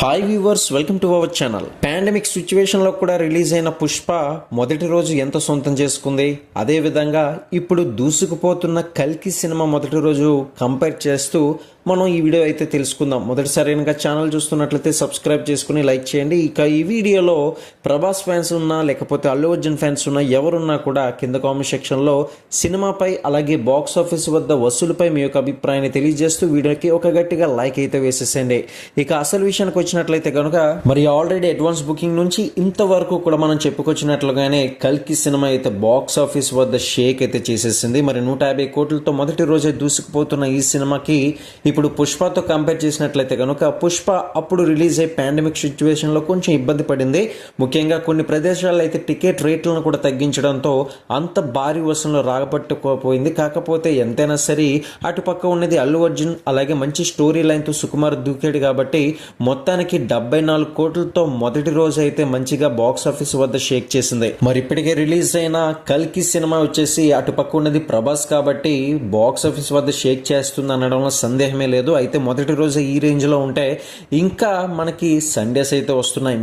Hi viewers, welcome to our channel. Pandemic సిచ్యువేషన్లో కూడా release అయిన పుష్ప మొదటి రోజు ఎంత సొంతం చేసుకుంది, అదేవిధంగా ఇప్పుడు దూసుకుపోతున్న కల్కి సినిమా మొదటి రోజు కంపేర్ చేస్తూ మనం ఈ వీడియో అయితే తెలుసుకుందాం. మొదటిసారి కనుక ఛానల్ చూస్తున్నట్లయితే సబ్స్క్రైబ్ చేసుకుని లైక్ చేయండి. ఇక ఈ వీడియోలో ప్రభాస్ ఫ్యాన్స్ ఉన్నా లేకపోతే అల్లు అర్జున్ ఫ్యాన్స్ ఉన్నా ఎవరున్నా కూడా కింద కామెంట్ సెక్షన్లో సినిమాపై అలాగే బాక్స్ ఆఫీస్ వద్ద వసూలుపై మీ యొక్క అభిప్రాయాన్ని తెలియజేస్తూ వీడియోకి ఒక గట్టిగా లైక్ అయితే వేసేసండి. ఇక అసలు విషయానికి వచ్చినట్లయితే కనుక మరి ఆల్రెడీ అడ్వాన్స్ బుకింగ్ నుంచి ఇంతవరకు కూడా మనం చెప్పుకొచ్చినట్లుగానే కల్కి సినిమా అయితే బాక్స్ ఆఫీస్ వద్ద షేక్ అయితే చేసేసింది. మరి 150 కోట్లతో మొదటి రోజే దూసుకుపోతున్న ఈ సినిమాకి ఇప్పుడు పుష్పతో కంపేర్ చేసినట్లయితే కనుక పుష్ప అప్పుడు రిలీజ్ అయ్యి పాండమిక్ సిచ్యువేషన్లో కొంచెం ఇబ్బంది పడింది. ముఖ్యంగా కొన్ని ప్రదేశాల్లో అయితే టికెట్ రేట్లను కూడా తగ్గించడంతో అంత భారీ వసూలు రాగపట్టుకోపోయింది. కాకపోతే ఎంతైనా సరే అటుపక్క ఉన్నది అల్లు అర్జున్, అలాగే మంచి స్టోరీ లైన్తో సుకుమార్ దూకాడు కాబట్టి మొత్తానికి 74 కోట్లతో మొదటి రోజు అయితే మంచిగా బాక్స్ ఆఫీస్ వద్ద షేక్ చేసింది. మరి ఇప్పటికే రిలీజ్ అయిన కల్కి సినిమా వచ్చేసి అటుపక్క ఉన్నది ప్రభాస్ కాబట్టి బాక్స్ ఆఫీస్ వద్ద షేక్ చేస్తుంది అనడంలో సందేహమే లేదు. అయితే మొదటి రోజు ఈ రేంజ్ లో ఉంటే ఇంకా మనకి సండేస్ అయితే వస్తున్నాయి.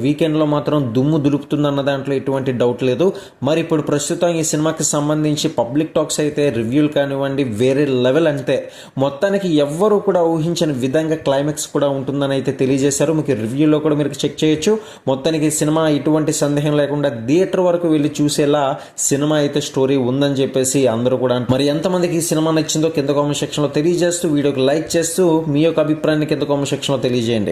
వీకెండ్ లో మాత్రం దుమ్ము దులుపుతుంది అన్న దాంట్లో ఎటువంటి డౌట్ లేదు. మరి ఇప్పుడు ప్రస్తుతం ఈ సినిమాకి సంబంధించి పబ్లిక్ టాక్స్ అయితే రివ్యూలు కానివ్వండి వేరే లెవెల్ అంతే. మొత్తానికి ఎవ్వరూ కూడా ఊహించని విధంగా క్లైమాక్స్ కూడా ఉంటుందని అయితే తెలియజేశారు. మీకు రివ్యూలో కూడా మీరు చెక్ చేయొచ్చు. మొత్తానికి సినిమా ఎటువంటి సందేహం లేకుండా థియేటర్ వరకు వెళ్ళి చూసేలా సినిమా అయితే స్టోరీ ఉందని చెప్పేసి అందరూ కూడా. మరి ఎంతమందికి ఈ సినిమా నచ్చిందో కింద కామెంట్ సెక్షన్ లో తెలియజేస్తూ వీడియోకి లైక్ చేస్తూ మీ యొక్క అభిప్రాయాన్ని కింద కామెంట్ సెక్షన్ లో తెలియజేయండి.